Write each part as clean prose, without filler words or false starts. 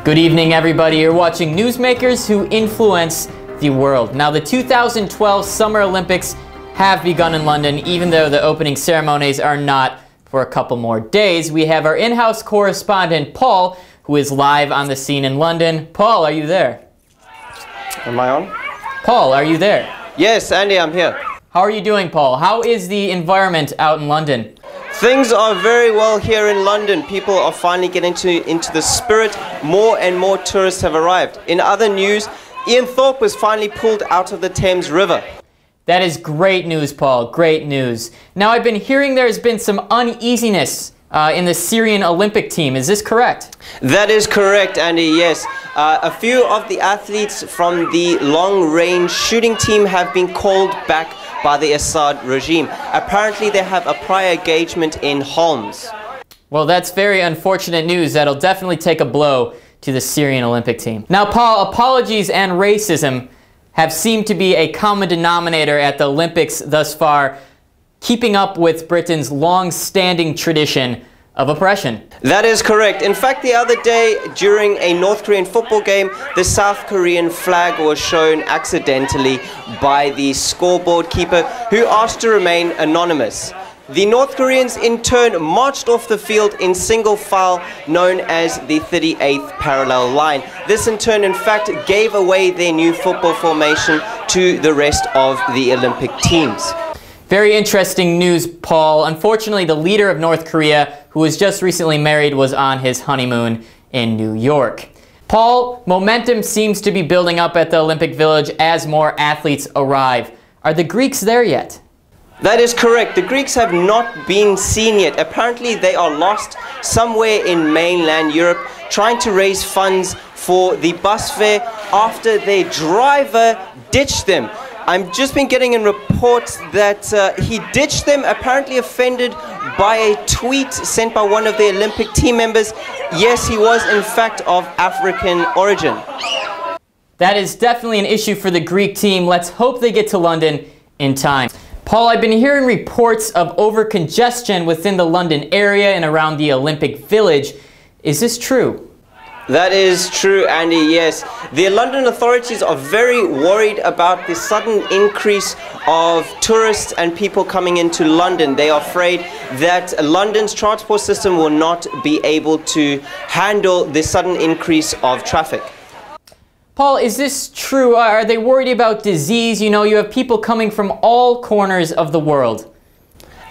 Good evening, everybody. You're watching Newsmakers Who Influence the World. Now, the 2012 Summer Olympics have begun in London, even though the opening ceremonies are not for a couple more days. We have our in-house correspondent, Paul, who is live on the scene in London. Paul, are you there? Am I on? Paul, are you there? Yes, Andy, I'm here. How are you doing, Paul? How is the environment out in London? Things are very well here in London. People are finally getting into the spirit. More and more tourists have arrived. In other news, Ian Thorpe was finally pulled out of the Thames River. That is great news, Paul. Great news. Now, I've been hearing there's been some uneasiness in the Syrian Olympic team. Is this correct? That is correct, Andy, yes. A few of the athletes from the long-range shooting team have been called back by the Assad regime. Apparently, they have a prior engagement in Homs. Well, that's very unfortunate news. That'll definitely take a blow to the Syrian Olympic team. Now, Paul, apologies and racism have seemed to be a common denominator at the Olympics thus far, keeping up with Britain's long-standing tradition of oppression. That is correct. In fact, the other day, during a North Korean football game, the South Korean flag was shown accidentally by the scoreboard keeper, who asked to remain anonymous. The North Koreans in turn marched off the field in single file, known as the 38th parallel line. This in turn, in fact, gave away their new football formation to the rest of the Olympic teams. Very interesting news, Paul. Unfortunately, the leader of North Korea, who was just recently married, was on his honeymoon in New York. Paul, momentum seems to be building up at the Olympic Village as more athletes arrive. Are the Greeks there yet? That is correct. The Greeks have not been seen yet. Apparently, they are lost somewhere in mainland Europe, trying to raise funds for the bus fare after their driver ditched them. I've just been getting in reports that he ditched them, apparently offended by a tweet sent by one of the Olympic team members. Yes, he was in fact of African origin. That is definitely an issue for the Greek team. Let's hope they get to London in time. Paul, I've been hearing reports of over-congestion within the London area and around the Olympic Village. Is this true? That is true, Andy, yes. The London authorities are very worried about the sudden increase of tourists and people coming into London. They are afraid that London's transport system will not be able to handle the sudden increase of traffic. Paul, is this true? Are they worried about disease? You know, you have people coming from all corners of the world.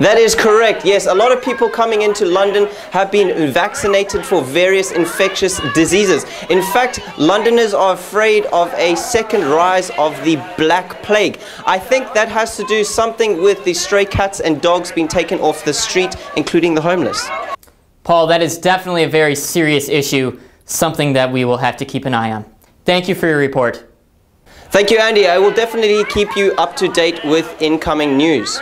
That is correct, yes. A lot of people coming into London have been vaccinated for various infectious diseases. In fact, Londoners are afraid of a second rise of the Black Plague. I think that has to do something with the stray cats and dogs being taken off the street, including the homeless. Paul, that is definitely a very serious issue, something that we will have to keep an eye on. Thank you for your report. Thank you, Andy. I will definitely keep you up to date with incoming news.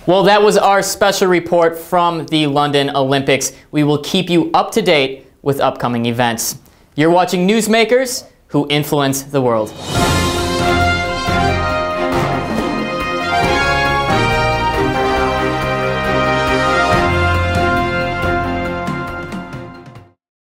Well, that was our special report from the London Olympics. We will keep you up to date with upcoming events. You're watching Newsmakers Who Influence the World.